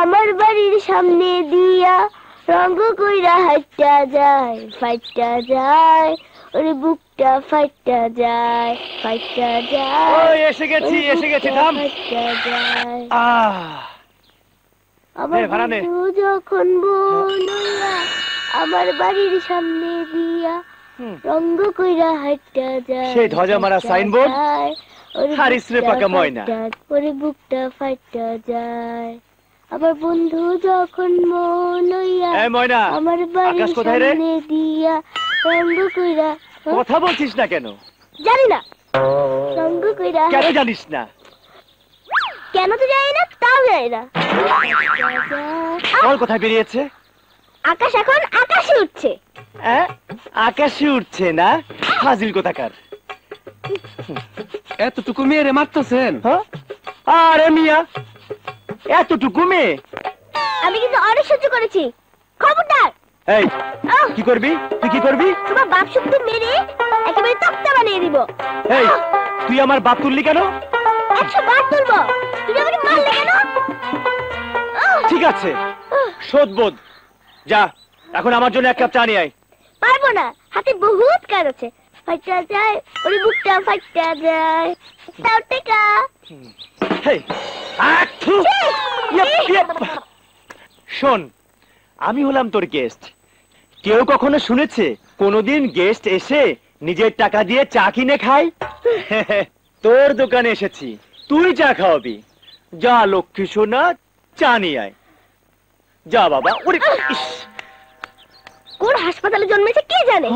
আমার বাড়ির সামনে দিয়া রঙ কইরা হাইটা যায়, ফাইটা যায়, ওরে বুকটা ফাইটা যায়, ফাইটা যায়। ওই এসে গেছি থাম। ফাইটা যায়। আমার বন্ধু যখন বলয়া আমার বাড়ির সামনে দিয়া রঙ কইরা হাইটা যায়, সেই ধ্বজা মারা সাইনবোর্ড হারিস রে পাকা ময়না, ওরে বুকটা ফাইটা যায়। আমার বন্ধু যখন মন হইয়া আমার বাড়ির সামনে দিয়া রঙ কইরা। কথা বলছিস না কেন? জানি না। রঙ কইরা। কেন জানিস না? কেন তো জানি না, তাও জানি না। বল কোথায় বেরিয়েছে? আকাশ এখন আকাশে উঠছে। আকাশে উঠছে না? ফাজিল কোথাকার। এতটুকু মেয়েরে মারতেছেন? আরে মিয়া, এতটুকু মেয়ে? আমি কিন্তু অনেক সহ্য করেছি। খবরদার। এই কি করবি? তুই কি করবি? তোমার বাপ শক্তি মেরে একেবারে তক্তা বানিয়ে দিব। এই তুই আমার বাপ তুললি কেন? 100 বার তুলবো। তুই আমাকে মারলে কেন? ঠিক আছে, শোধবোধ। যা এখন আমার জন্য 1 কাপ চা নিয়ে আয়। পারবো না, হাতে বহুত কাজ আছে। ফাইটা যায়, ওরে বুকটা ফাইটা যায়। তাও টেকা। শোন, আমি হলাম তোর গেস্ট। কেউ কখনো শুনেছে কোনোদিন গেস্ট এসে নিজের টাকা দিয়ে চা কিনে খায়? তোর দোকানে এসেছি, তুই চা খাওয়াবি। যা লক্ষ্মী সোনা, চা নিয়ে আয়। যা বাবা। ওরে কোন হাসপাতালে জন্মেছে কে জানে?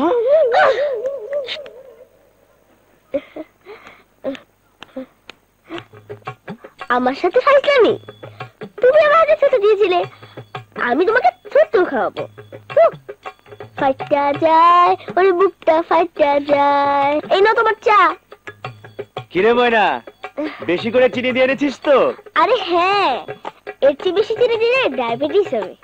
আমার সাথে ফাইজলামি? তুমি আমার হাতে ছুতো দিয়েছিলে, আমি তোমাকে ছুতো খাওয়াবো। ফাইটা যায়, ওরে বুকটা ফাইটা যায়। এই নাও তোমার চা। কিরে ময়না, বেশি করে চিনি দিয়ে এনেছিস তো? আরে হ্যাঁ, এর চেয়ে বেশি চিনি দিলে ডায়াবেটিস হবে।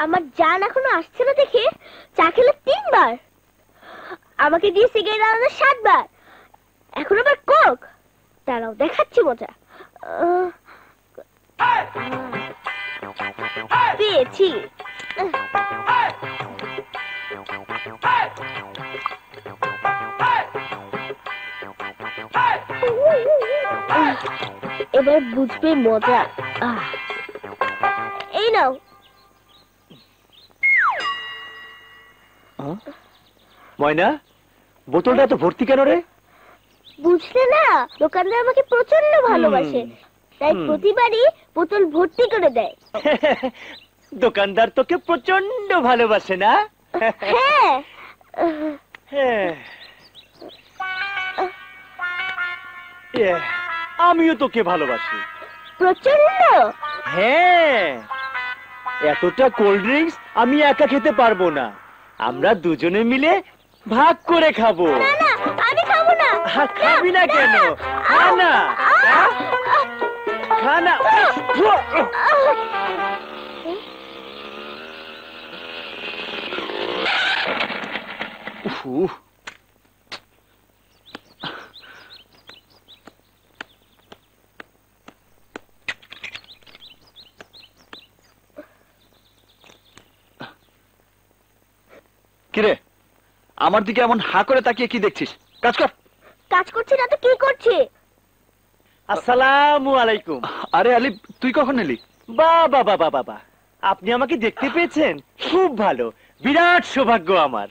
আমার জান এখনো আসছে না দেখে চা খেলে 3 বার, আমাকে দিয়ে সিগারেট আলাদা 7 বার, এখন আবার কোক। দাঁড়াও দেখাচ্ছি মজা। পেয়েছি। এবার বুঝবে মজা। এই নাও। ময়না, বোতলটা তো ভর্তি কেন রে? বুঝলে না, দোকানদার আমাকে প্রচন্ড ভালোবাসে, তাই প্রতিবারই বোতল ভর্তি করে দেয়। দোকানদার তোকে প্রচন্ড ভালোবাসে না? হ্যাঁ। আমিও তোকে ভালোবাসি প্রচন্ড। হ্যাঁ, এতটা কোল্ড ড্রিঙ্কস আমি একা খেতে পারবো না, আমরা দুজনে মিলে ভাগ করে খাবো। না না, আমি খাবো না। খাবি না কেন? খা না, খা না। কিরে, আমার দিকে এমন হা করে তাকিয়ে কি দেখছিস? কাজ কর। কাজ করছে না তো কি করছে? আসসালামু আলাইকুম। আরে আলিফ, তুই কখন এলি? বাবা বাবা বাবা, আপনি আমাকে দেখতে পেয়েছেন? খুব ভালো, বিরাট সৌভাগ্য আমার।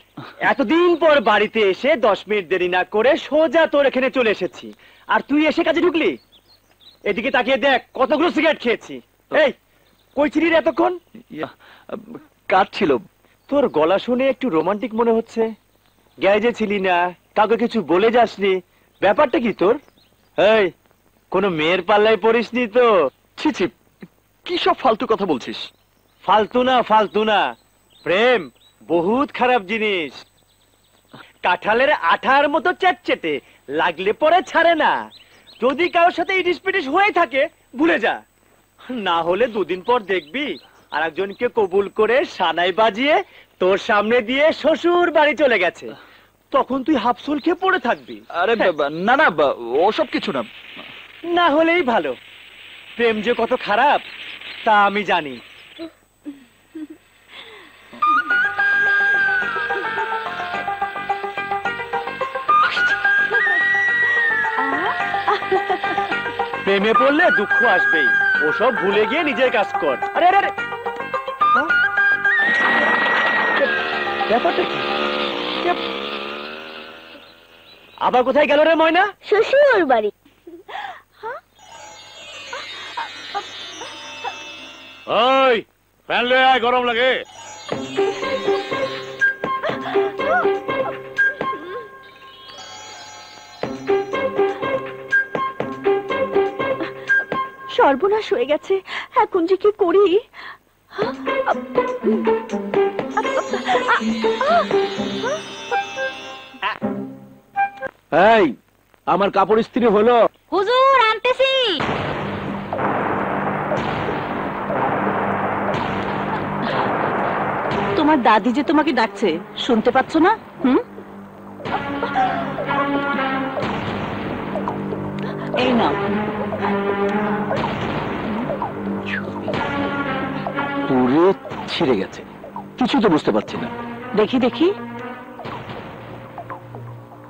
এতদিন পর বাড়িতে এসে 10 মিনিট দেরি না করে সোজা তোর এখানে চলে এসেছি, আর তুই এসে কাজে ঢুকলি। এদিকে তাকিয়ে দেখ কতগুলো সিগারেট খেয়েছি। এই কই ছিলি রে এতক্ষণ? কাজ ছিল। তোর গলা শুনে একটু রোমান্টিক মনে হচ্ছে। গ্যারেজে ছিলি না, কাউকে কিছু বলে যাসনি, ব্যাপারটা কি তোর? এই কোনো মেয়ের পাল্লায় পড়িসনি তো? ছি ছি, কি সব ফালতু কথা বলছিস? ফালতু না, প্রেম বহুত খারাপ জিনিস। কাঁঠালের আঠার মতো চ্যাটচেটে, লাগলে পরে ছাড়ে না। যদি কারোর সাথে ইটিস পিটিস হয়ে থাকে ভুলে যা, না হলে দুদিন পর দেখবি আর একজনকে কবুল করে সানাই বাজিয়ে তোর সামনে দিয়ে শ্বশুর বাড়ি চলে গেছে। তখন তুই হাফসুল খেয়ে পড়ে থাকবি। আরে না না, ওসব কিছু না। না হলেই ভালো। প্রেম যে কত খারাপ তা আমি জানি। প্রেমে পড়লে দুঃখ আসবেই, ওসব ভুলে গিয়ে নিজের কাজ কর। আরে আরে আরে, ব্যাপারটা কি? আবার কোথায় গেল রে ময়না? শ্বশুর বাড়ি। ওই ফ্যান লয়ে আয়, গরম লাগে। সর্বনাশ হয়ে গেছে, এখন যে কি করি? এই আমার কাপড় ইস্ত্রি হলো? হুজুর আনতেছি। তোমার দাদি যে তোমাকে ডাকছে, শুনতে পাচ্ছ না? এই নাও। পুরো ছিঁড়ে গেছে, কিছু তো বুঝতে পারছি না। দেখি দেখি,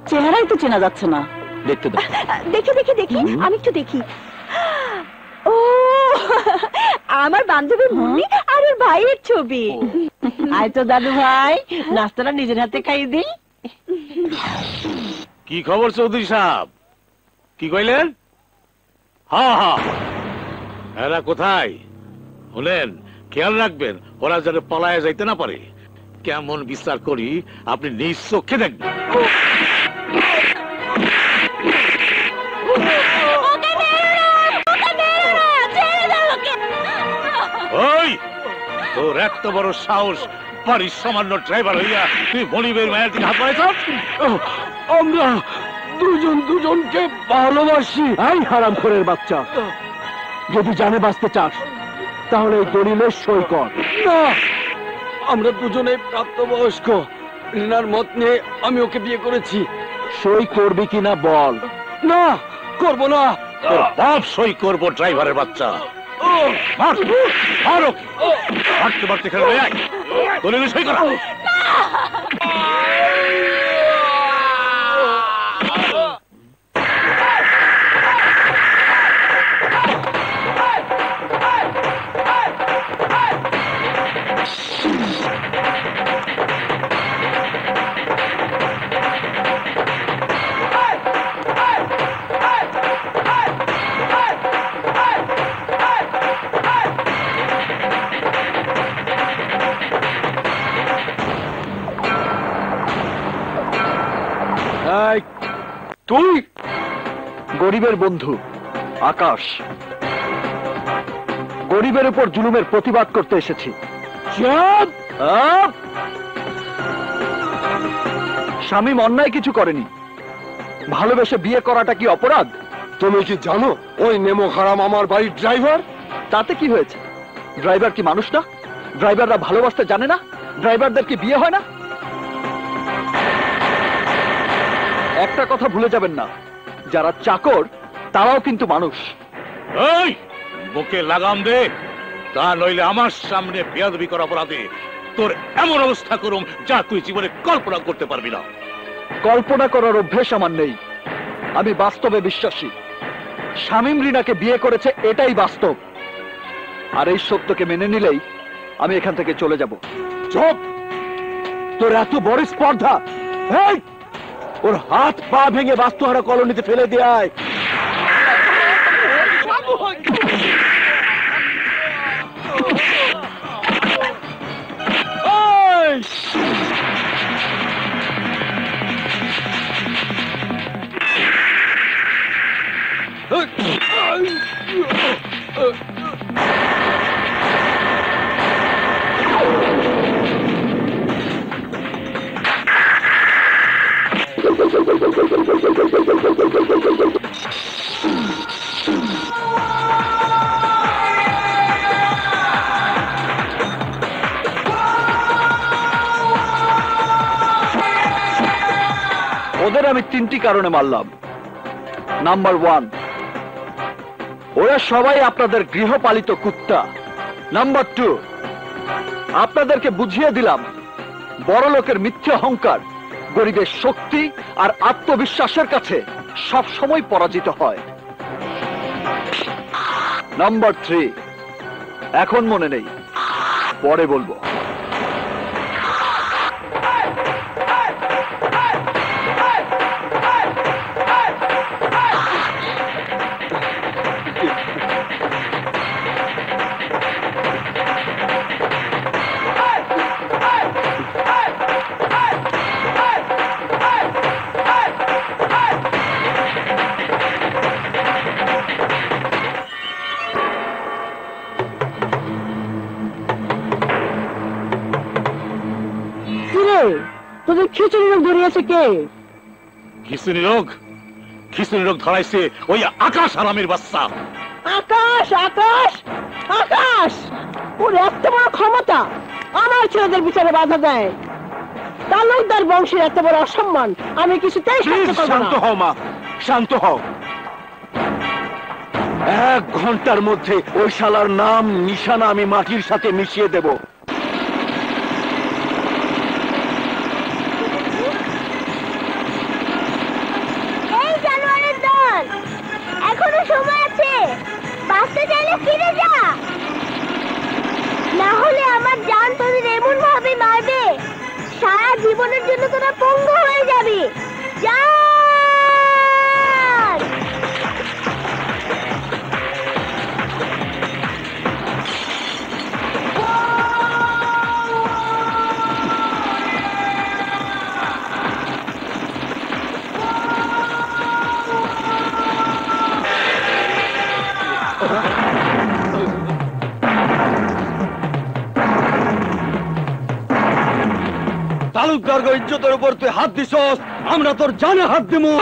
চেহারাই তো চেনা যাচ্ছে না। দেখতে দাও। দেখি দেখি দেখি, আমি একটু দেখি। ও, আমার বান্ধবী মুন্নি আর ওর ভাইয়ের ছবি। আয় তো দাদু ভাই, নাস্তাটা নিজের হাতে খাইয়ে দিই। কি খবর চৌধুরী সাহেব? কি কইলেন? হ্যাঁ হ্যাঁ, এরা কোথায়? শুনেন, খেয়াল রাখবেন ওরা যেন পলায় যাইতে না পারে। কেমন বিচার করি আপনি নিজ চোখে দেখবেন। ওই তোর এত বড় সাহস, বাড়ির সামান্য ড্রাইভার হইয়া তুই মনিবের মায়ের দিকে হাত বাড়াইছ? আমরা দুজনকে ভালোবাসি। এই হারামখোরের বাচ্চা, যদি জানে বাঁচতে চাস তাহলে এই দলিলে সই কর। না, আমরা দুজনে প্রাপ্তবয়স্ক। রিনার মত নিয়ে আমি ওকে বিয়ে করেছি। সই করবি কিনা বল। না, করব না। তোর বাপ সই করবো, ড্রাইভারের বাচ্চা। মার, মার ওকে। মারতে মারতে খেলে আয়, দলিলে সই করা। তুই গরিবের বন্ধু আকাশ, গরিবের উপর জুলুমের প্রতিবাদ করতে এসেছি। শামীম অন্যায় কিছু করেনি, ভালোবেসে বিয়ে করাটা কি অপরাধ? তুমি কি জানো ওই নেমো হারাম আমার বাড়ির ড্রাইভার? তাতে কি হয়েছে? ড্রাইভার কি মানুষ না? ড্রাইভাররা ভালোবাসতে জানে না? ড্রাইভারদের কি বিয়ে হয় না? একটা কথা ভুলে যাবেন না, যারা চাকর তারাও কিন্তু মানুষ। এই বুকে লাগাম দে, তা নইলে আমার সামনে বেয়াদবি করা অপরাধে তোর এমন অবস্থা করুম যা তুই জীবনে কল্পনা করতে পারবি না। কল্পনা করার অভ্যেস আমার নেই, আমি বাস্তবে বিশ্বাসী। শামীম রিনাকে বিয়ে করেছে, এটাই বাস্তব। আর এই সত্যকে মেনে নিলেই আমি এখান থেকে চলে যাব। চুপ! তোর এত বড় স্পর্ধা! এই, ওর হাত পা ভেঙে বাস্তুহারা কলোনিতে ফেলে দেয়। ওদের আমি 3টি কারণে মারলাম। নাম্বার 1, ওরা সবাই আপনাদের গৃহপালিত কুত্তা। নাম্বার 2, আপনাদেরকে বুঝিয়ে দিলাম বড় লোকের মিথ্যে অহংকার গরিবের শক্তি আর আত্মবিশ্বাসের কাছে সব সময় পরাজিত হয়। নাম্বার 3, এখন মনে নেই, পরে বলবো। তোদের খিচুড়ি রোগ ধরিয়েছে কে? খিচুড়ি রোগ ধরাইছে ওই আকাশ হারামির বাচ্চা। আকাশ আকাশ আকাশ, ওর এত বড় ক্ষমতা আমার ছেলেদের বিচারে বাধা দেয়। তালুকদার বংশের এত বড় অসম্মান আমি কিছুতেই সহ্য করব না। শান্ত হও মা, শান্ত হও। 1 ঘন্টার মধ্যে ওই শালার নাম নিশানা আমি মাটির সাথে মিশিয়ে দেব। এই জানোয়ারের দল, এখনো সময় আছে, বাঁচতে চাইলে ফিরে যা, না হলে আমার জান তোদের এমন ভাবে মারবে সারা জীবনের জন্য তোরা পঙ্গু হয়ে যাবি। যা। তালুকদার ইজ্জতের উপর তুই হাত দিছস, আমরা তোর জানে হাত দিমু।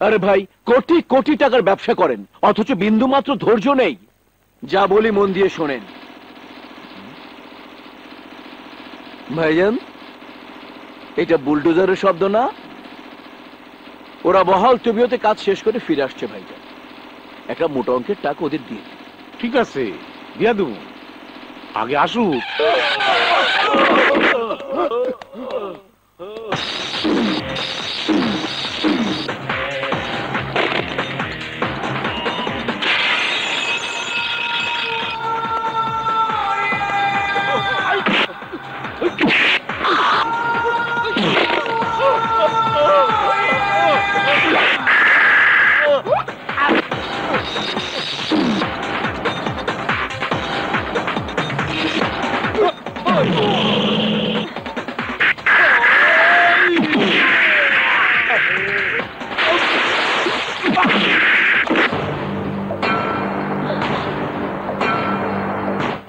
আরে ভাই, কোটি কোটি টাকার ব্যবসা করেন, অথচ বিন্দু মাত্র ধৈর্য নেই। যা বলি মন দিয়ে শোনেন। ভাইজান, এটা বুলডোজারের শব্দ না? ওরা বহাল তবিয়তে কাজ শেষ করে ফিরে আসছে ভাইজান। একটা মোটা অঙ্কের টাকা ওদের দিয়ে দিন। ঠিক আছে, দিয়া দেবো, আগে আসুক।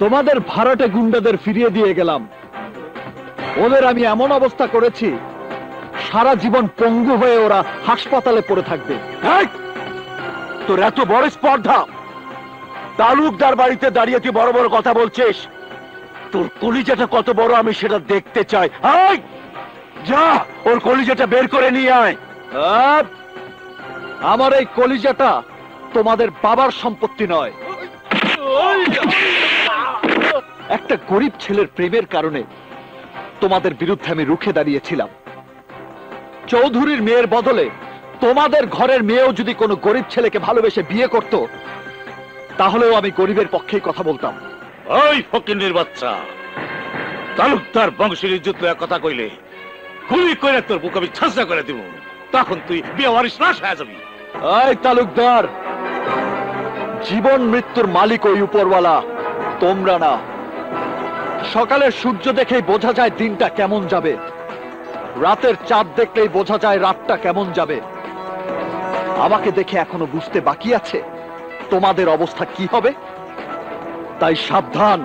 তোমাদের ভাড়াটে গুন্ডাদের ফিরিয়ে দিয়ে গেলাম। ওদের আমি এমন অবস্থা করেছি সারা জীবন পঙ্গু হয়ে ওরা হাসপাতালে পড়ে থাকবে। তোর এত বড় স্পর্ধা, তালুকদার বাড়িতে দাঁড়িয়ে তুই বড় বড় কথা বলছিস? তোর কলিজাটা কত বড় আমি সেটা দেখতে চাই। যা, ওর কলিজাটা বের করে নিয়ে আয়। আমার এই কলিজাটা তোমাদের বাবার সম্পত্তি নয়। একটা গরিব ছেলের প্রেমের কারণে তোমাদের বিরুদ্ধে আমি রুখে দাঁড়িয়েছিলাম, চৌধুরীর মেয়ের বদলে তোমাদের ঘরের মেয়েও যদি কোনো গরিব ছেলেকে ভালোবেসে বিয়ে করত, তাহলেও আমি গরিবের পক্ষেই কথা বলতাম। ওই ফকিন্নির বাচ্চা, তালুকদার বংশের ইজ্জত লইয়া কথা কইলে গুলি কইরা তোর বুক আমি ছাঁচা করে দিব, তখন তুই বিয়ে ওয়ারিশ লাশ হয়ে যাবি। এই তালুকদার, জীবন মৃত্যুর মালিক ওই উপরওয়ালা, তোমরা না। সকালের সূর্য দেখেই বোঝা যায় দিনটা কেমন যাবে, রাতের চাঁদ দেখলেই বোঝা যায় রাতটা কেমন যাবে। আমাকে দেখে এখনো বুঝতে বাকি আছে তোমাদের অবস্থা কি হবে। তাই সাবধান,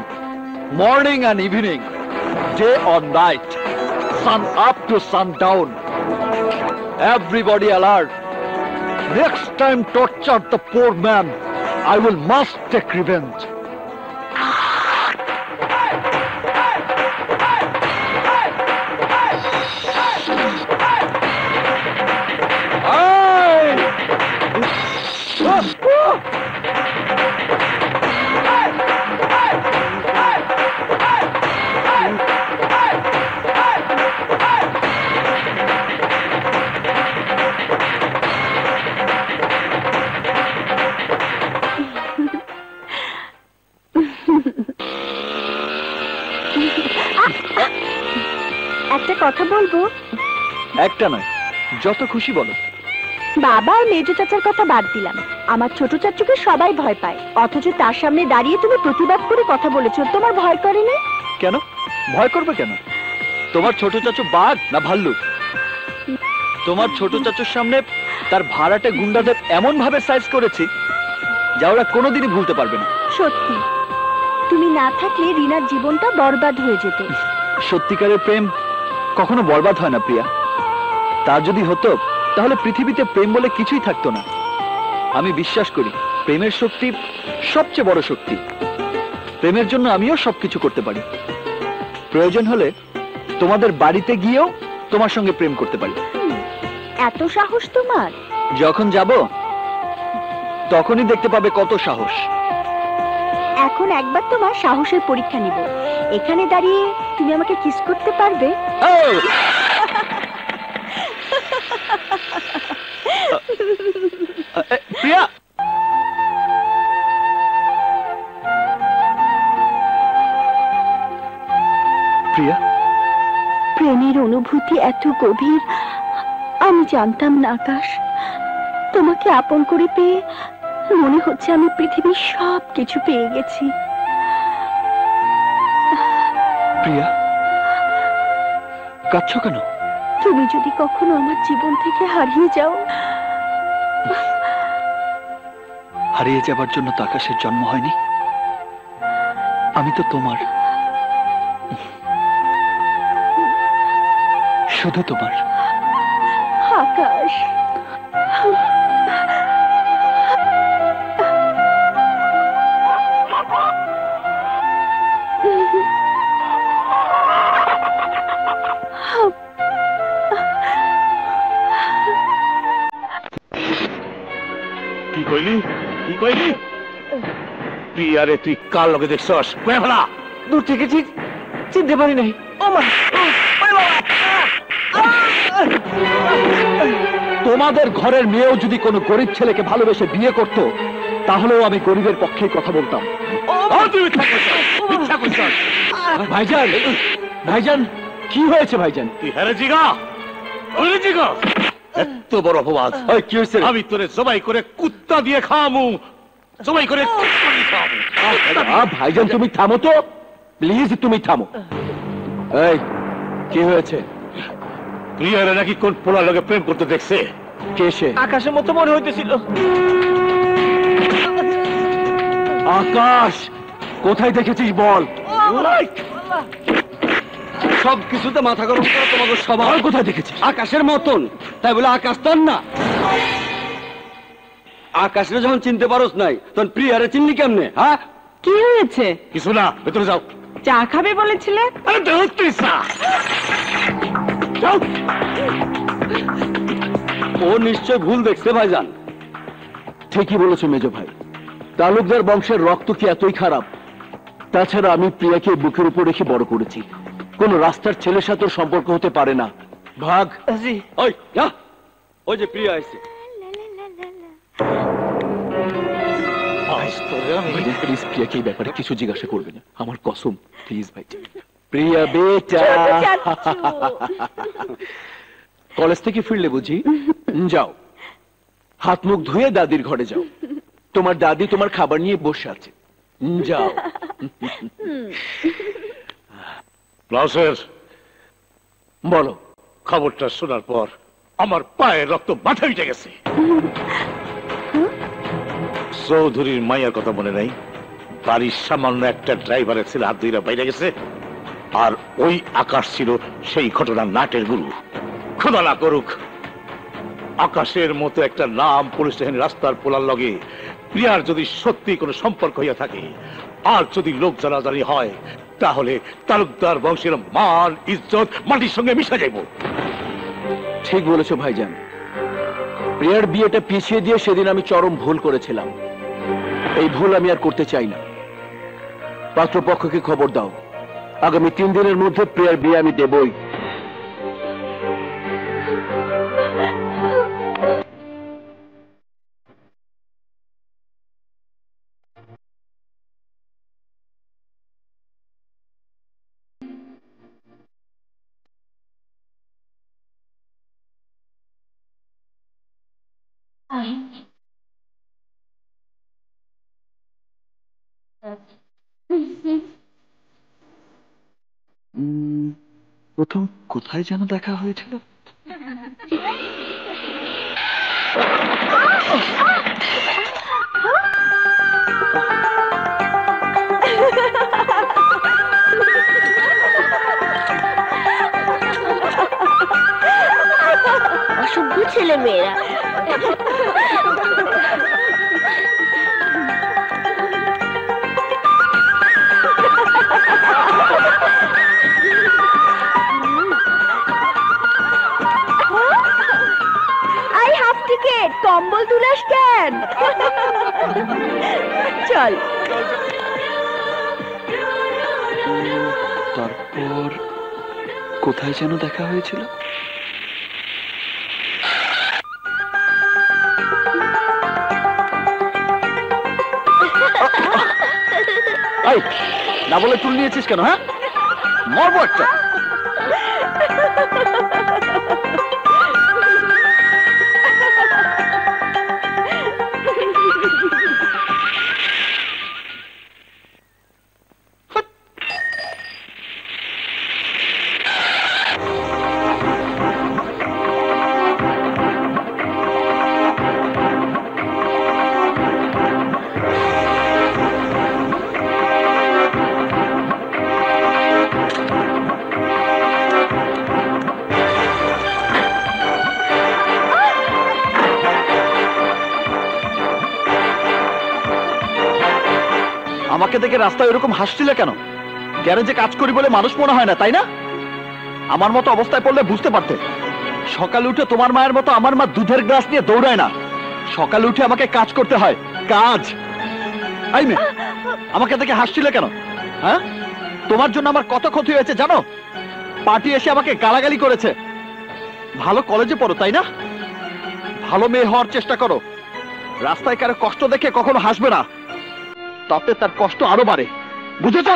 morning and evening, day or night, sun up to sundown, everybody alert. Next time torture the poor man, I will must take revenge. একটা কথা বলবো? একটা নয়, যত খুশি বলো। বাবা আর মেজো চাচার কথা বাদ দিলাম, আমার ছোট চাচুকে সবাই ভয় পায়, অথচ তার সামনে দাঁড়িয়ে তুমি প্রতিবাদ করে কথা বলেছো, তোমার ভয় করে না? কেন ভয় করবে কেন? তোমার ছোট চাচু বাঘ না ভাল্লুক? তোমার ছোট চাচুর সামনে তার ভাড়াটে গুন্ডাদের এমন ভাবে সাইজ করেছি যা ওরা কোনোদিনই ভুলতে পারবে না। সত্যি, তুমি না থাকলে রিনার জীবনটা বরবাদ হয়ে যেত। সত্যিকারের প্রেম কখনো বরবাদ হয় না প্রিয়া। তা যদি হতো তাহলে পৃথিবীতে প্রেম বলে কিছুই থাকতো না। আমি বিশ্বাস করি প্রেমের শক্তি সবচেয়ে বড় শক্তি। প্রেমের জন্য আমিও সবকিছু করতে পারি। প্রয়োজন হলে তোমাদের বাড়িতে গিয়েও তোমার সঙ্গে প্রেম করতে পারি। এত সাহস তোমার? যখন যাব তখনই দেখতে পাবে কত সাহস। এখন একবার তোমার সাহসের পরীক্ষা নিব। এখানে দাঁড়িয়ে তুমি আমাকে কিস করতে পারবে? প্রিয়া, প্রিয়া, প্রেমের অনুভূতি এত গভীর আমি জানতাম না আকাশ। তোমাকে আপন করে পেয়ে মনে হচ্ছে আমি পৃথিবীর সব কিছু পেয়ে গেছি। প্রিয়া, কাঁদছো কেন? তুমি যদি কখনো আমার জীবন থেকে হারিয়ে যাও। হারিয়ে যাবার জন্য তো আকাশের জন্ম হয়নি। আমি তো তোমার, শুধু তোমার। আকাশ, কি কইলি? কি কইলি? প্রিয়ারে তুই কার লগে দেখছস? কয়ে ফেলা। দূর থেকে ঠিক চিনতে পারি নাই। ও মা, তোমাদের ঘরের মেয়েও যদি কোনো গরিব ছেলেকে ভালোবেসে বিয়ে করত, তাহলেও আমি গরিবের পক্ষে কথা বলতাম। তুই মিথ্যা কইছস, মিথ্যা কইছস। ভাইজান, ভাইজান, কি হয়েছে ভাইজান? তুই হেরে জিগা, ওরে জিগা। এত বড় অপবাদ। ওই কি হয়েছে? আমি তোরে জবাই করে কুত্তা দিয়ে খাওয়ামু, জবাই করে কুত্তা দিয়ে খাওয়ামু। ভাইজান তুমি থামো তো, প্লিজ তুমি থামো। এই কি হয়েছে? প্রিয়ারে নাকি কোন পোলার লগে প্রেম করতে দেখছে। কে সে? আকাশের মতো মনে হইতেছিল। আকাশ, কোথায় দেখেছিস বল? সব কিছুতে মাথা গরম করে তোমাকে সবাই। কোথায় দেখেছিস? আকাশের মতন, তাই বলে আকাশ তোর না। আকাশরে যখন চিনতে পারোস নাই তখন প্রিয়ারে চিনলি কেমনে? হ্যাঁ, কি হয়েছে? কিছু না, ভেতরে যাও। চা খাবে বলেছিলে? আরে ধরতে চা। যাও। ও নিশ্চয় ভুল দেখছে ভাইজান। ঠিকই বলেছো মেজো ভাই, তালুকদার বংশের রক্ত কি এতই খারাপ? তাছাড়া আমি প্রিয়াকে বুকের উপর রেখে বড় করেছি। কোন রাস্তার ছেলের সাথে সম্পর্ক হতে পারে না। ভাগ। জি। ওই যা, ওই যে প্রিয়া আইছে। প্লিজ প্রিয়াকে এই ব্যাপারে কিছু জিজ্ঞাসা করবে না, আমার কসম, প্লিজ ভাই। প্রিয়া বেটা, কলেজ থেকে ফিরলে বুঝি? যাও, হাত মুখ ধুয়ে দাদির ঘরে যাও, তোমার দাদি তোমার খাবার নিয়ে বসে আছে, যাও। ক্লাসের বলো। খবরটা শোনার পর আমার পায়ে রক্ত মাথা উঠে গেছে। চৌধুরীর মাইয়ার কথা মনে নাই? বাড়ির সামান্য একটা ড্রাইভারের ছেলে হাত ধুইরা বাইরে গেছে, আর ওই আকাশ ছিল সেই ঘটনার নাটের গুরু। খোদা না করুক আকাশের মতো একটা নাম পুলিশ স্টেশনের রাস্তার পোলার লগে প্রিয়ার যদি সত্যি কোনো সম্পর্ক হইয়া থাকে, আর যদি লোক জানাজানি হয়, তাহলে তালুকদার বংশের মান ইজ্জত মাটির সঙ্গে মিশে যাইব। ঠিক বলেছো ভাইজান, প্রিয়ার বিয়েটা পিছিয়ে দিয়ে সেদিন আমি চরম ভুল করেছিলাম। এই ভুল আমি আর করতে চাই না। পাত্রপক্ষকে খবর দাও, আগামী 3 দিনের মধ্যে প্রিয়ার বিয়ে আমি দেবই। প্রথম কোথায় যেন দেখা হয়েছিল? অসভ্য ছেলে মেয়েরা। আই হাফ টিকেট, কম্বল তুলাস কেন? চল। তারপর কোথায় যেন দেখা হয়েছিল? না বলে চুল নিয়েছিস কেন? হ্যাঁ, মরবো একটা। আমাকে দেখে রাস্তায় এরকম হাসছিলে কেন? গ্যারেজে কাজ করি বলে মানুষ মনে হয় না, তাই না? আমার মতো অবস্থায় পড়লে বুঝতে পারতে। সকালে উঠে তোমার মায়ের মতো আমার মা দুধের গ্লাস নিয়ে দৌড়ায় না। সকালে উঠে আমাকে কাজ করতে হয়, কাজ। এই মেয়ে, আমাকে দেখে হাসছিলে কেন? হ্যাঁ, তোমার জন্য আমার কত ক্ষতি হয়েছে জানো? পার্টি এসে আমাকে গালাগালি করেছে। ভালো কলেজে পড়ো, তাই না? ভালো মেয়ে হওয়ার চেষ্টা করো। রাস্তায় কারো কষ্ট দেখে কখনো হাসবে না, তাতে তার কষ্ট আরো বাড়ে, বুঝেছ?